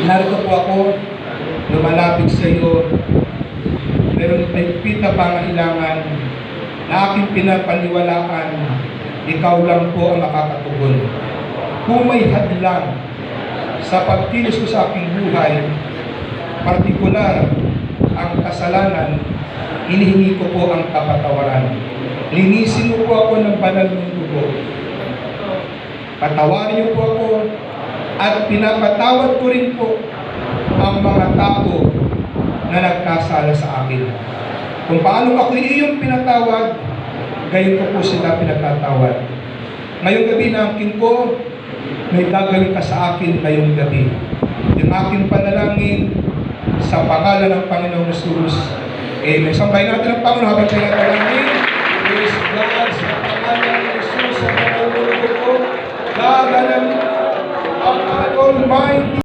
Narito po ako, lumalapit sa iyo, meron pagpit na pangailangan na aking pinapaniwalaan, ikaw lang po ang makakatugon. Kung may hadlang sa pagkilos ko sa aking buhay, partikular ang kasalanan, inihingi ko po ang kapatawaran. Linisin mo po ako ng banal ng dugo. Patawarin niyo po ako at pinapatawad ko rin po ang mga tao na nagkasala sa akin. Kung paano ako iyong pinatawad, gayon ko po sila pinagtatawad. Ngayong gabi naangkin ko, may gagawin ka sa akin ngayong gabi. Yung aking panalangin sa pangalan ng Panginoong Jesus. Amen. Sambahin natin ang Panginoon habang tayo natalangin. Praise God sa pangalan ng Jesus sa pangalan ng God. God, ang Almighty.